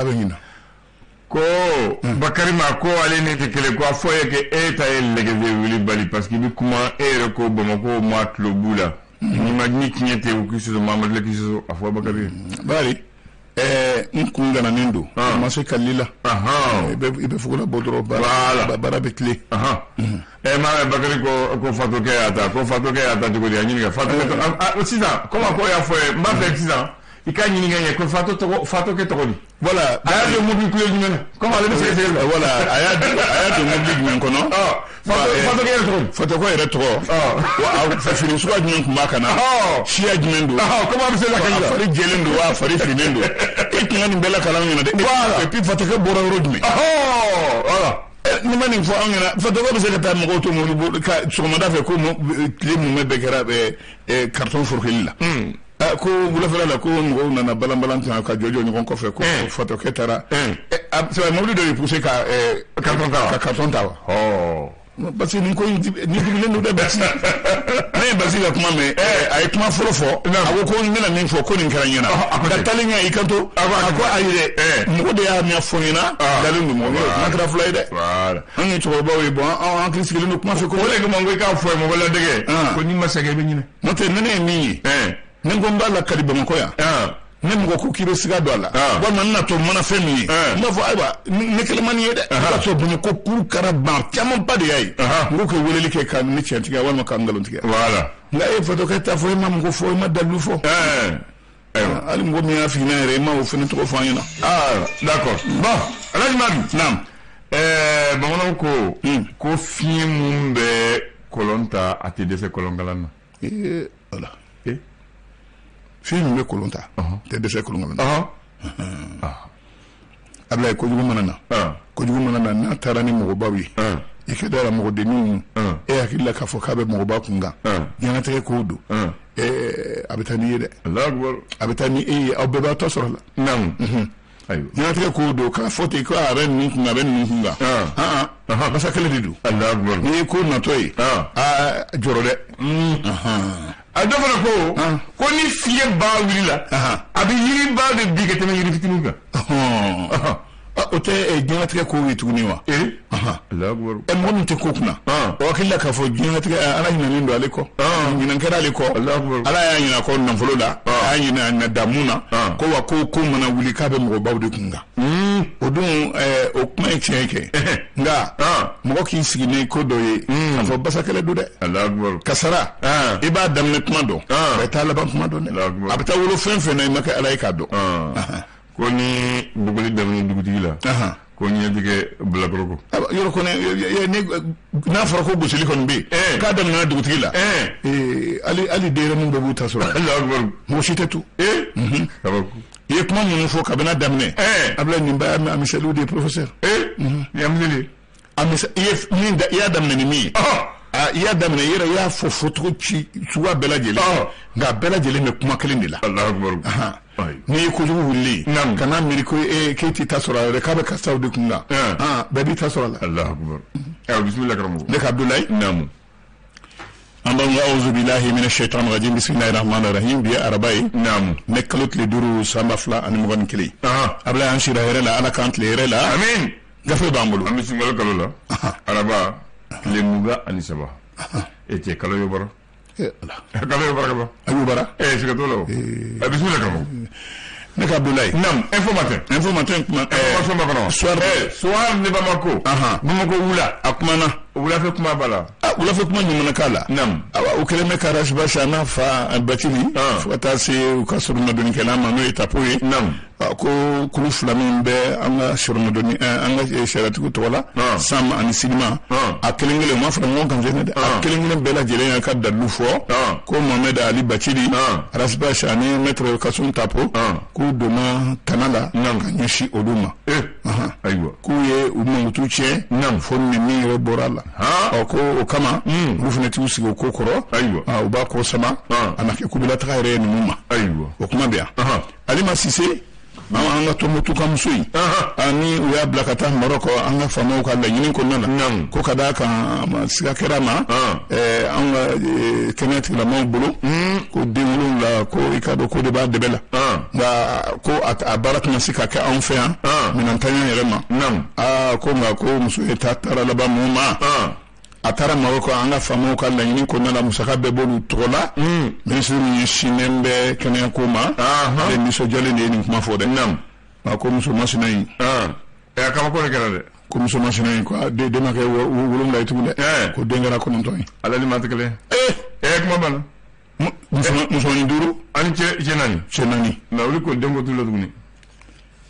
abengina ko Bakari ma ko ale ne te kele ko afoye ke eta elege wili bali parce que bi kuma ere ko Bamako matlo bula ni magni kinyete o kiso Mamad le kiso afwa Bakari bari nkungana nindo maso kalila ibe fugula bodro bara bekle ma Bakari ko fato ke ata ko dia nyinga fato ke sisa koma ko ya foye mba fe sisa ikanyini nganye ko fato ke tokoni voilà aya de mobile kuyo nyina comment ale c'est voilà aya de mobile nyina kono fato ke tokoni fato ko ere to wa fa fini so admin kuma kana shi admin do comment c'est la kanya fari gelendo wa fari finendo ikingani bela kala nyina de et puis fato ke boro rodmi voilà ni mani fo angena fato ko be se ta mo to mo ka so ma da fe ko mo clé mo me be kara be carton forkhilla ko wula fela la ko ngo nana balambalanta ka jojo ni ko fe ko photo ketara so mo do pousser ka carton tawa parce que ni ko ni len do basi mais basi la kuma me ay kuma fofo awo ko ni na min fo ko ni karanyana da talinya ikanto ko ayire mo de ya mi afonina dalu mo na kra flyde voilà on to bawe bon en plus que le kuma fe ko le mo ngo ka fo mo wala dege ko ni masage be nyine mo te nene mi nengo mbala kali Bamako ya nemgo ko kibe siga do ala wa man na to mona femi ndafo ayba ne kelemani yede ka to Bamako pour karaba chamon pas de yai ngo ko weleli ke kan ni tiga wal maka ngalon tiga voilà la e foto ka ta fo mam ngo fo ma dalu fo ali ngo mi afi na re ma o fene to fo yana d'accord bon alaj madu nam Bamako ko fi mumbe kolonta atede se kolongalana voilà film me kolonta te de se kolonga abla ko jugo manana na tarani mo bawi ike dara mo de ni akilla ka fo ka be mo ba kunga yana te ko do abitani yede Allah akbar abitani obeba to soro la nam ayo yana te ko do ka fote ko aren ni kunga ben ni kunga basa kala didu Allah akbar ni ko na toy jorode adofana ko ni fiye ba wila abi yiri ba de bigete na yiri fitinuga ote ginatra ko wituni wa Allah akbar mon te kokuna o killa ka fo ginatra ala hina ndo aliko hina nkera aliko Allah akbar ala ya hina ko nan foloda hina na damuna ko wa ko mana wuli ka be mo bawde kunga odun o kuma cheke nga mo ki sigine ko doye fo basakale dude Allah akbar kasara iba damne kuma do ba talaba kuma do ne abata wolo fenfe na maka alaika do ko ni buguli damni dugutila ko ni dige blagroko yoro ko ne na fara ko gusili kon bi ka damna dugutila ali de ramu do buta sura Allah akbar mo shitetu kabako ye kuma mun fo ka bana damne abla ni ba mi salu de professeur yamlili amisa ye da ya damne ni mi ya damne yera ya fo foto ci suwa belajele nga belajele me kuma kelin dila Allah akbar ni ko wuli kana mi ko kiti tasora re ka be ka saudi kunga baby tasora Allah akbar bismillah karamu de Abdoulaye namu amba a'udhu billahi minash shaitanir rajim bismillahir rahmanir rahim bi arabai namu nekalot le duru sama fla an mo gon kili abla an shira herela ala kant le herela amin gafe bambulu ami singol kalola araba le muga anisaba ete kalo yobara kalo yobara ba ayubara sikatolo bismillah karamu nek Abdoulaye nam informateur information bakano soir ne Bamako wula akumana wula fe kuma bala wula fe kuma nyumana kala nam o keleme karash basha na fa batini fata se ka surna doni kelama no itapoye nam ko kulu flamin be anga surna doni anga sharatu to wala sam an sinima akelengele ma fa ngon kan jene de akelengele bela jele ka dalu fo ko Mohamed Ali Bachili rasbasha ni metro kasun tapo ko doma kanala kan yeshi oduma aywa ku ye umutuche nam fonni mi reborala ko kama rufneti usigo kokoro aywa uba ko sama anake kubila tayre ni muma aywa o kuma bia alima sise an ka Tombouctou ka muso in ani u y'a bila ka taa Maroc an ka faamaw ka laɲini kɔnɔna na ko ka d'a kan siga kɛra ma an ka kɛnɛ tigilamaaw bolo ko den wolonwula ko i ka dɔn ko de b'a dɛbɛ la nka ko a baara tɛna se ka kɛ anw fɛ yan minɛntanya yɛrɛ ma ko nka ko muso ye taara laban mun ma a taara Maroc an ka faamaw ka laɲini kɔnɔna la musaka bɛɛ b'olu tɔgɔ la ministre min sinnen bɛ kɛnɛya ko ma ale nisɔndiyalen de ye nin kuma fɔ dɛ ko muso masina in a kaba ko de kɛra dɛ ko muso masina in ko den ma kɛ wolonwula ye tugun dɛ ko den kɛra 9 ye ala ni ma tɛ kelen kuma banna musomanin 5 ani cɛ naani na olu ko den ko t'u la tuguni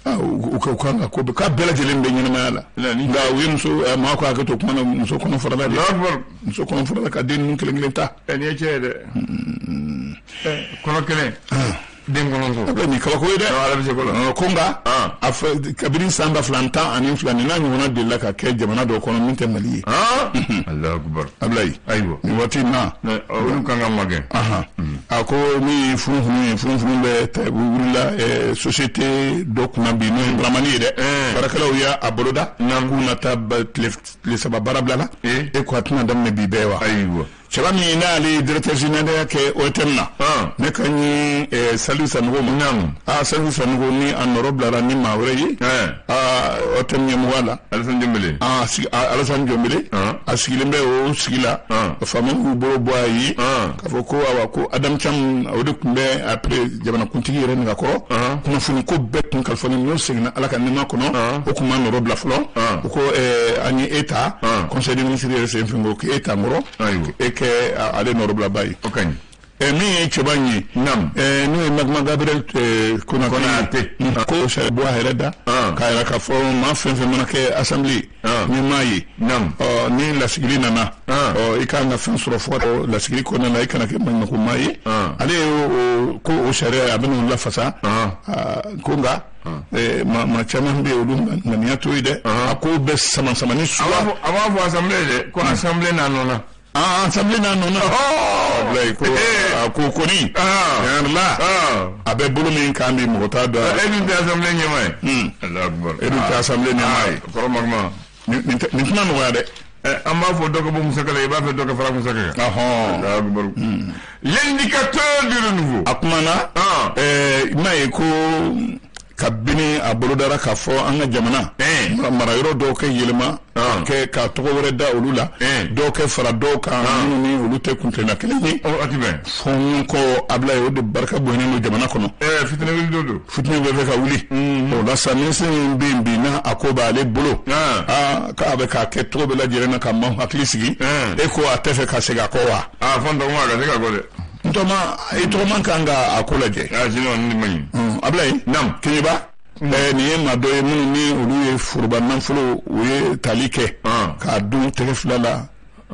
u kan ka ko k'a bɛɛ lajɛlen bɛ ɲɛnamaya la nka u ye maa ko hakɛ to kuma na muso kɔnɔfarala de muso kɔnɔfarala ka den ninnu kelen ta nin ye cɛ ye dɛ kɔnɔ kelen den kɔnɔntɔn nin kabako ye dɛ ala bɛ se ko la ko nka a fɛ kabini san 2012 nin n'a ɲɔgɔnna delila ka kɛ jamana dɔw kɔnɔ min tɛ Mali ye Alahu akibar Ablaye ayiwa nin waati na olu kan ka magɛn a ko min ye funufunu bɛ wulila société dɔ kunna bi n'o ye Dramani ye dɛ baarakɛlaw y'a boloda k'u na taa tile 3 baara bila la e ko a tɛna daminɛ bi bɛɛ wa ayiwa cɛba min n'ale directeur général ya kɛ OTM na ne ka ɲi Saliou Sanogo ma Saliou Sanogo ni a nɔrɔ bilara ni maa wɛrɛ ye OTM ɲɛmɔgɔ la Alassane Diombele a sigilen bɛ o sigi la faamaw y'u bolo bɔ a ye k'a fɔ ko awa ko Adam Cham o de tun bɛ après jamanakuntigi yɛrɛ nɛgɛkɔrɔ kunnafoni ko bɛɛ tun kalifalen n'o seginna Ala ka nɛɛma kɔnɔ o tun ma nɔrɔ bila fɔlɔ o ko an ye e ta conseil des ministres yɛrɛ sen fɛ ko k'e ta nɔrɔ kɛ ale nɔrɔ bila ba ye min ye cɛba in ye n'o ye Magma Gabriel Konate ko sariya a yɛrɛ da k'a yɛrɛ k'a fɔ maa fɛn fɛn mana kɛ assemblée ɲɛmaa ye ni lasigili nana i ka kan ka fɛn sɔrɔ fɔ lasigili kɔnɔna na i kana kɛ maɲumatɔmaa ye ale ye ko o sariya a bɛ n'o lafasa ko nka maa caman bɛ yen olu ŋaniya to ye dɛ a ko bɛ sama-samani suwa a b'a fɔ assemblée dɛ ko assemblée n'a nɔna assemblée n'a nɔna Ablaye ko a ko kɔni tiɲɛ la a bɛ bolo min kan bi mɔgɔ t'a dɔn e dun tɛ assemblée ɲɛmaa ye Alahu akibar e dun tɛ assemblée ɲɛmaa ye kɔrɔ Magma nin tɛna nɔgɔya dɛ an b'a fɔ dɔ ka bɔ musaka la i b'a fɛ dɔ ka fara musaka kan Alahu akibar l'indicateur du renouveau a kumana n'a ye ko kabini a bolodara k'a fɔ an ka jamana mara yɔrɔ dɔw kɛ yɛlɛma ka tɔgɔ wɛrɛ da olu la dɔw kɛ fara dɔw kan minnu ni olu tɛ kuntilenna kelen ye fɔ ko Ablaye o de barika bonyana don jamana kɔnɔ fitinɛ wuli don fitinɛ bɛ fɛ ka wuli o la sa ministre min bɛ yen bi n'a a ko b'ale bolo k'a bɛ k'a kɛ tɔgɔ bɛɛ lajɛlen na ka maaw hakili sigi e ko a tɛ fɛ ka segin a kɔ wa fɔ n dɔgɔma a ka se ka kɔ dɛ i tɔgɔman kan ka a ko lajɛ sinon ni man ɲi Ablaye Keɲeba nin ye maa dɔ ye minnu ni olu ye foroba nafolo u ye tali kɛ k'a dun tɛgɛ fila la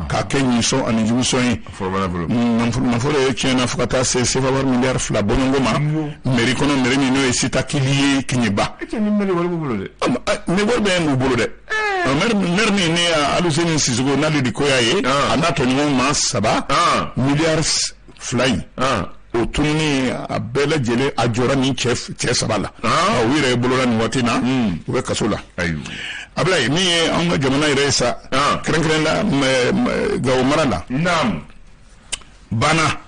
k'a kɛ ɲisɔn ani jugusɔn ye nafolo ye tiɲɛna fo ka taa se sefa wari miliyari 2 bɔɲɔgɔnko ma mairie kɔnɔ mairie min n'o ye Sitakili ye Keɲeba ni wari b'u bolo dɛ ni wari bɛ n'u bolo dɛ maire min ne Aluseni Sisoko n'ale de koya ye a n'a tɔɲɔgɔn maa 3 miliyari 2 in o tununi a bɛɛ lajɛlen a jɔra nin cɛ 3 la u yɛrɛ ye bolola nin waati na u bɛ kaso la Ablaye min ye an ka jamana yɛrɛ ye sa kɛrɛnkɛrɛnna Gawo mara la Bana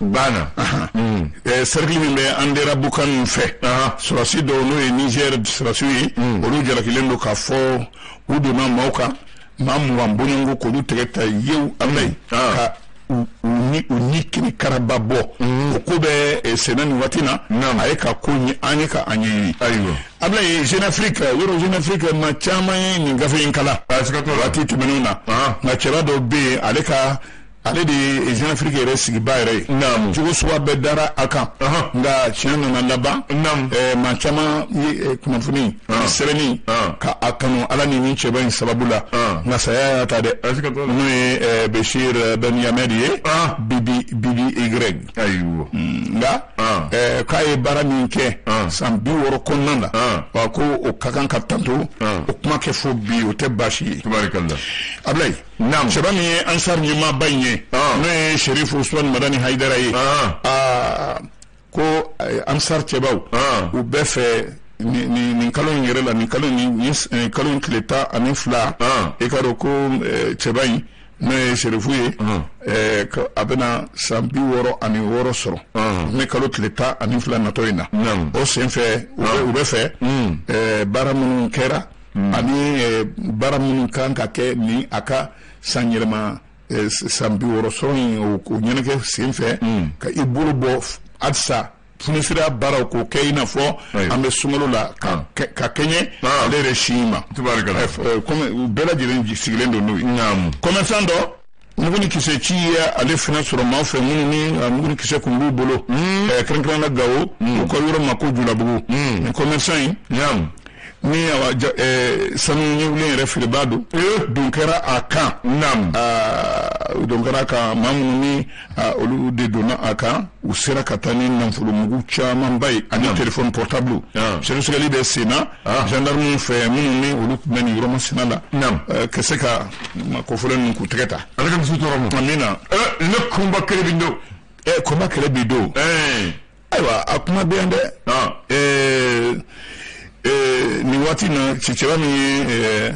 cercle min bɛ Andera Bukane fɛ sɔrɔsi dɔw n'o ye Niger sɔrɔsiw ye olu jalakilen don k'a fɔ u donna maaw kan maa 20 bɔɲɔgɔnko k'olu tɛgɛ ta yewu Ablaye ka u ni kini karaba bɔ o ko bɛ senna nin waati na a ye ka ko an ye ka an ɲɛɲini Ablaye Jeune Afrique yɔrɔ Jeune Afrique maa caman ye nin gafe in kala waati tɛmɛnenw na nka cɛba dɔ bɛ yen ale de ye Jeune Afrique yɛrɛ sigiba yɛrɛ ye cogo suga bɛɛ dara a kan nka tiɲɛ nana laban maa caman ye kunnafoni sɛbɛnni ka a kanu Ala ni nin cɛba in sababu la nka saya y'a ta dɛ n'o ye Bashir Ben Yamed ye BBY nka k'a ye baara min kɛ san 60 kɔnɔna na wa ko o ka kan ka tanto o kuma kɛ fo bi o tɛ baasi ye Ablaye cɛba min ye Ansar ɲɛmaaba in ye n'o ye Sherif Ousmane Madani Haidara ye ko Ansar cɛbaw u bɛɛ fɛ nin kalo in yɛrɛ la nin kalo in tile 12 e ka dɔn ko cɛba in n'o ye serifu ye a bɛna san 66 sɔrɔ ne kalo tile 12 natɔ in na o senfɛ u bɛ fɛ baara minnu kɛra ani baara minnu kan ka kɛ ni a ka san yɛlɛma san 60 sɔrɔ in o ɲɛnɛkɛ senfɛ ka i bolo bɔ halisa funisira baaraw k'o kɛ i n'a fɔ an bɛ sunkalo la ka kɛɲɛ ale yɛrɛ si ma u bɛɛ lajɛlen sigilen don n'o ye commerçant dɔ mugu ni kisɛ ci ye ale fana sɔrɔ maa fɛ minnu ni mugu ni kisɛ kun b'u bolo kɛrɛnkɛrɛnna Gawo u ka yɔrɔ ma ko Julabugu nin commerçant in ni sanu ɲɛwulen yɛrɛ feerebaa don kɛra a kan don kɛra a kan maa minnu ni olu de donna a kan u sera ka taa ni nafolomugu camanba ye ani téléphone portable sɛgɛsɛgɛli bɛ sen na gendarme fɛ minnu ni olu tun bɛ nin yɔrɔ masina la ka se ka kɔfɔlen ninnu k'u tɛgɛ ta ale ka misi tɔɔrɔ ma amina ne kunba kɛlɛ bi don kunba kɛlɛ bi don ayiwa a kuma bɛ yan dɛ ni waati na cɛcɛba min ye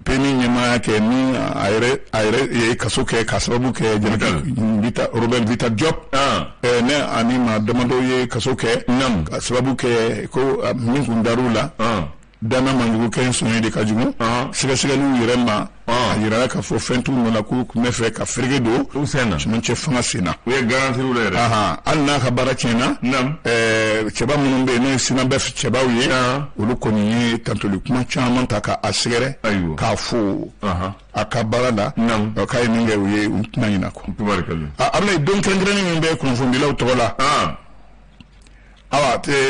peni ɲɛmaaya kɛ ni a yɛrɛ ye kaso kɛ ka sababu kɛ Robert Vita Diop ne ani maa damadɔ ye kaso kɛ ka sababu kɛ ko min kun dar'u la dana manjugu kɛ sɔnye de ka jugu sɛgɛsɛgɛliw yɛrɛ ma a yirala ka fɔ fɛn t'u nɔ la k'u kun bɛ fɛ ka ferege don cɛmancɛ fanga sen na u ye garanti u la yɛrɛ hali n'a ka baara tiɲɛna cɛba minnu bɛ yen n'o ye sinabɛ cɛbaw ye olu kɔni ye tantoli kuma caman ta k'a sɛgɛrɛ k'a fo a ka baara la k'a ye min kɛ u ye u tɛna ɲina kɔ Ablaye don kɛrɛnkɛrɛnnen min bɛ kunnafonidilaw tɔgɔ la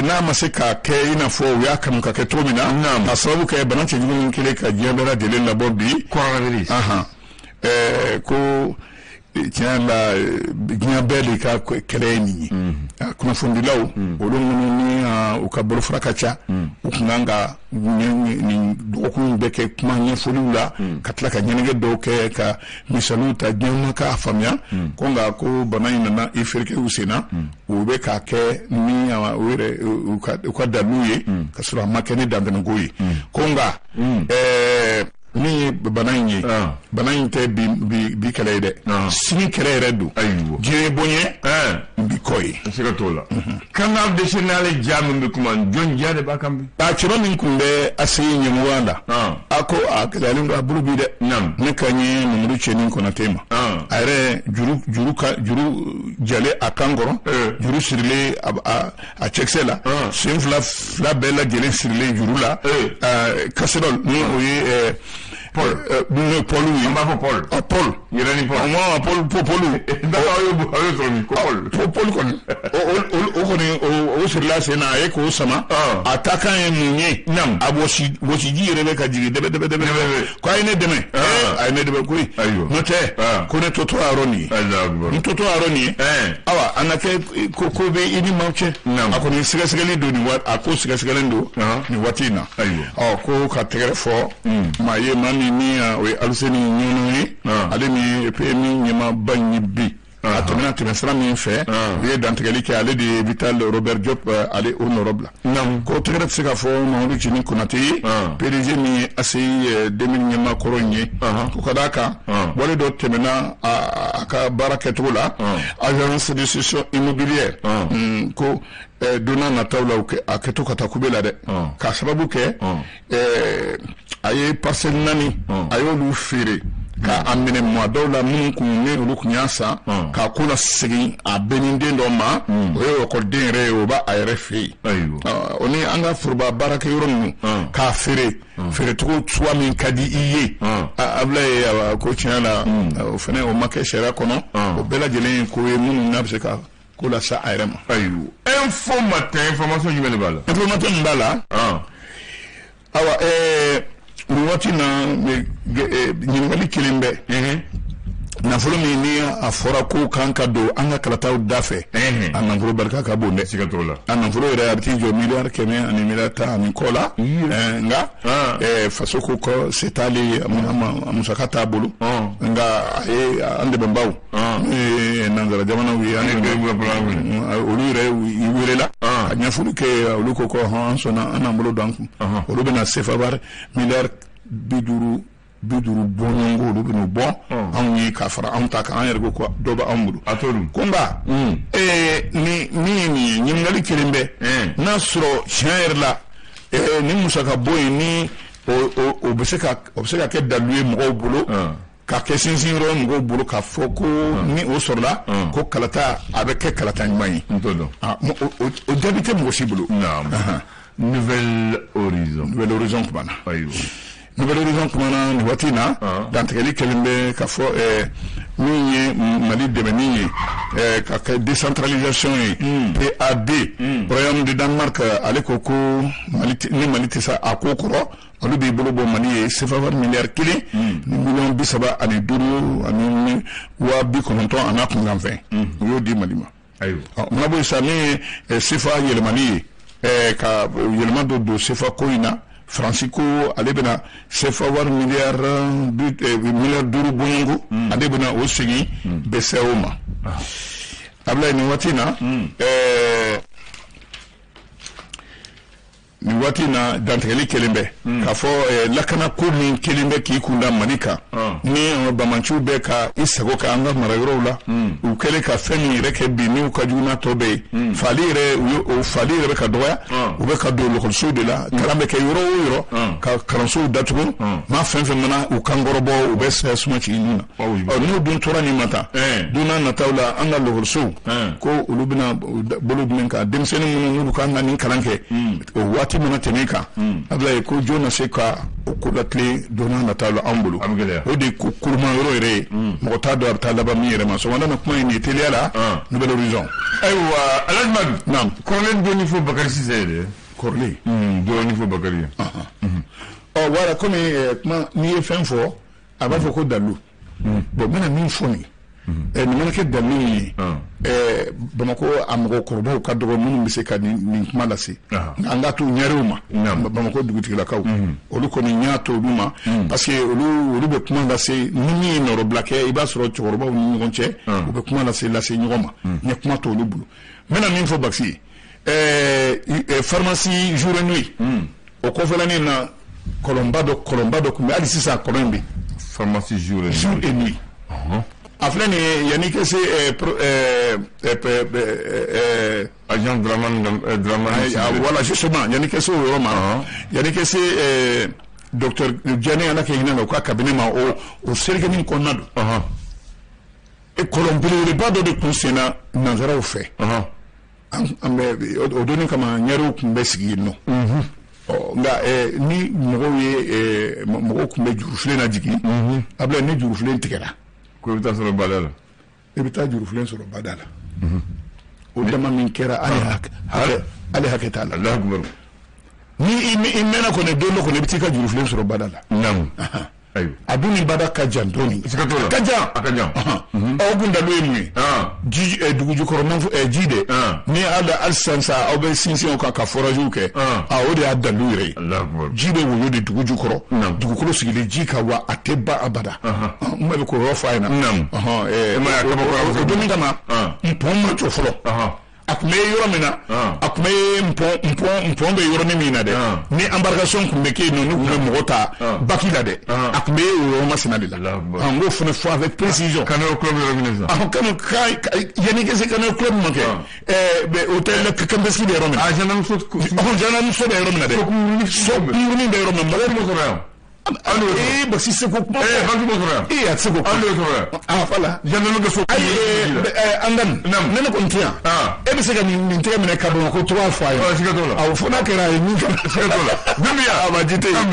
n'a ma se ka kɛ i n'a fɔ u y'a kanu ka kɛ cogo min na ka sababu kɛ bana cɛjugu min kɛlen ka diɲɛ bɛɛ lajɛlen labɔ bi ko tiɲɛ la diɲɛ bɛɛ de ka kɛlɛ ye nin ye kunnafonidilaw olu minnu ni u ka bolofara ka ca u kun kan ka nin dɔgɔkun bɛɛ kɛ kuma ɲɛfɔliw la ka tila ka ɲɛnajɛ dɔw kɛ ka misaliw ta diɲɛ ma k'a faamuya ko nka ko bana in nana i ferkew sen na u bɛ k'a kɛ ni u ka dalilu ye ka sɔrɔ a ma kɛ ni dantɛmɛko ye ko nka min ye bana in ye bana in tɛ bi kɛlɛ ye dɛ sini kɛlɛ yɛrɛ don diɲɛ bonya bi kɔ ye siga t'o la kan'aw dɛsɛ n'ale ja min bɛ kuma jɔn ja de b'a kan bi cɛba min kun bɛ a se ɲɛmɔgɔya la a ko a gɛlɛyalen don a bolo bi dɛ ne ka ɲɛ Mamadu Cɛni Konate ma a yɛrɛ juru jalen a kan kɔrɔ juru sirilen a cɛkisɛ la sen fila bɛɛ lajɛlen sirilen juru la casserole ni o ye Paul oui. On m'a fait Paul. Paul. Il y a ni Paul. Moi Paul. Paul kɔni. O kɔni o sirila sen na a ye k'o sama. A ta kan ye mun ye. A wɔsiji yɛrɛ bɛ ka jigin dɛbɛ. Ko a ye ne dɛmɛ. A ye ne dɛmɛ koyi. N'o tɛ ko ne tɔtɔ a yɔrɔ nin ye. N tɔtɔ a yɔrɔ nin ye. Awa a na kɛ ko bɛ i ni maaw cɛ. A kɔni sɛgɛsɛgɛli don nin waati a ko sɛgɛsɛgɛlen don nin waati in na. Ko ka tɛgɛrɛ fɔ maa ye maa min ni o ye Aluseni Ɲɔnɔ ye ale ni PMI ɲɛmaaba in ye bi a tɛmɛna tɛmɛsira min fɛ u ye dantigɛli kɛ ale de ye Vital Robert Diop ale o nɔrɔ bila ko tɛgɛrɛ tɛ se ka fɔ Mamadu Cɛni Konate ye PDG min ye ACI 2000 ɲɛmaakɔrɔ in ye ko ka d'a kan wale dɔ tɛmɛna a ka baara kɛcogo la agence de gestion immobilière ko donna nataw la a kɛto ka taa kube la dɛ k'a sababu kɛ a ye parcelle 4 a y'olu feere k'a minɛ maa dɔw la minnu kun ni olu kun y'a san k'a ko la segin a bɛnnen den dɔ ma o ye ekɔliden yɛrɛ ye o b'a a yɛrɛ fɛ yen o ni an ka foroba baarakɛ yɔrɔ ninnu k'a feerecogo suwa min ka di i ye Ablaye ko tiɲɛ la o fana o ma kɛ sariya kɔnɔ o bɛɛ lajɛlen ye ko ye minnu n'a bɛ se ka ko la sa a yɛrɛ ma info matin information jumɛn de b'a la information min b'a la awa nin waati na ɲininkali kelen bɛ nafolo min ni a fɔra ko kan ka don an ka kalataw da fɛ a nafolo barika ka bon dɛ siga t'o la a nafolo yɛrɛ a bɛ t'i jɔ miliyari 100 ani miliyari 10 ani kɔ la nka faso ko kɔ se t'ale ye a musaka t'a bolo nka a ye an dɛmɛbaaw n'o ye nanzara jamanaw ye olu yɛrɛ i welela a ɲɛfɔli kɛ olu ko ko an sɔnna an n'an bolo don an kun olu bɛna sefa wari miliyari 50 bɔɲɔgɔnko olu bɛn'u bɔ anw ye k'a fara anw ta kan an yɛrɛ ko dɔ bɛ anw bolo ko nka ni min ye nin ye ɲininkali kelen bɛ n'a sɔrɔ tiɲɛ yɛrɛ la ni musaka bɔ yen ni o bɛ se ka kɛ dalu ye mɔgɔw bolo ka kɛ sinsin yɔrɔ mɔgɔw bolo k'a fɔ ko ni o sɔrɔla ko kalata a bɛ kɛ kalata ɲuman ye o jaabi tɛ mɔgɔ si bolo Nouvelle Horizon kumana Nouvelle Horizon kumana ni waati na dantigɛli kelen bɛ ka fɔ min ye Mali dɛmɛni ye ka kɛ décentralisation ye PAD Royaume de Danemark ale ko ni Mali tɛ sa a ko kɔrɔ olu b'i bolo bɔ Mali ye sefa wari miliyari 1 ni miliyɔn 35 ani 90 a n'a kunkanfɛn u y'o di Mali ma mana bɔ sa min ye sefa yɛlɛmani ye ka yɛlɛma dɔ don sefa ko in na Faransi ko ale bɛna sefa wari miliyari 5 bɔɲɔgɔnko ale bɛna o segin BCEAO ma Ablaye nin waati na nin waati na dantigɛli kelen bɛ k'a fɔ lakana ko min kelen bɛ k'i kunda Mali kan ni bamanciw bɛ ka i sago ka an ka marayɔrɔw la u kɛlen ka fɛn min yɛrɛ kɛ bi n'u ka jugu n'a tɔ bɛ ye fali yɛrɛ bɛ ka dɔgɔya u bɛ ka don lɔkɔlisow de la kalan bɛ kɛ yɔrɔ o yɔrɔ ka kalansow datugu maa fɛn fɛn mana u kan kɔrɔbɔ u bɛ sɛ suma ci nun na n'u dun tora nin ma ta don n'a nataw la an ka lɔkɔlisow ko olu bɛna bolo jumɛn kan denmisɛnnin minnu n'olu kan ka nin kalan kɛ o waati mana tɛmɛ kan Ablaye ko jɔn na se ka o ko latile don n'a nataw la an bolo o de ko kuruma yɔrɔ yɛrɛ ye mɔgɔ t'a dɔn a bɛ taa laban min yɛrɛ ma sɔgɔmada na kuma in nin teliya la Nouvelle Horizon ayiwa Alhaji Madu naam kɔrɔlen dɔɔni fɔ Bakari Sise ye dɛ kɔrɔlen dɔɔni fɔ Bakari ye wala komi kuma n'i ye fɛn fɔ a b'a fɔ ko dalu bon n bɛna min fɔ nin nin mana kɛ dalu ye Bamako a mɔgɔkɔrɔbaw ka dɔgɔ minnu bɛ se ka nin kuma lase an ka to ɲɛrew ma Bamako dugutigilakaw olu kɔni n y'a to olu ma parce que olu bɛ kuma lase ni min ye nɔrɔbila kɛ i b'a sɔrɔ cɛkɔrɔbaw ni ɲɔgɔn cɛ u bɛ kuma lase ɲɔgɔn ma n ye kuma to olu bolo n bɛna min fɔ Baxi pharmacie jour et nuit o kɔfɛlanin na kɔlɔnba dɔ tun bɛ hali sisan kɔlɔn in bɛ pharmacie jour et nuit a filɛ nin ye yanni ka se agent Dramane voilà justement yanni ka se o yɔrɔ ma yanni ka se docteur Diané ala kɛ hinɛ na u ka cabinet ma o selikɛnin kɔnɔna don kɔlɔn belebeleba dɔ de kun senna nanzaraw fɛ an bɛ o donni kama ɲɛrew tun bɛ sigi yen nɔ nka ni mɔgɔw tun bɛ jurufilen na jigin Ablaye ni jurufilen tigɛra ko i bɛ taa sɔrɔ bada la i bɛ taa jurufilen sɔrɔ bada la o dama min kɛra ale hakɛ t'a la ni i mɛnna kɔni don dɔ kɔni i bɛ t'i ka jurufilen sɔrɔ bada la a dun ni bada ka jan dɔɔni ka jan aw kun dalu ye mun ye dugu jukɔrɔ ji de ni hali sisan sa aw bɛ sinsin o kan ka foragew kɛ o de y'a dalu yɛrɛ ye ji bɛ woyo de dugu jukɔrɔ dugukolo sigilen ji kan wa a tɛ ba abada n bɛ k'o yɔrɔ f'a ɲɛna o donni kama npɔn ma jɔ fɔlɔ a tun bɛ yɔrɔ min na a tun bɛ npɔn bɛ yɔrɔnin min na dɛ ni embarcation tun bɛ kɛ yen nɔ n'u tun bɛ mɔgɔ ta baki la dɛ a tun bɛ yɔrɔ masina de la n k'o fana fɔ avec précision Canoë club yɔrɔ min na yanni ka se Canoë club ma kɛ o tɛ kanbɛsi bɛ yɔrɔ min na gendarmerie bɛ yɔrɔ min na dɛ so kunkurunin bɛ yɔrɔ min na mɔgɔ min sɔrɔ yan Baxi Seko kuma a Seko fala gendarme ka so andan ne kɔni tɛ yan e bɛ se ka nin tɛgɛ minɛ ka Bamako tɔgɔ fɔ a ye fo n'a kɛra a ye min kɛ a ma ji tɛ yen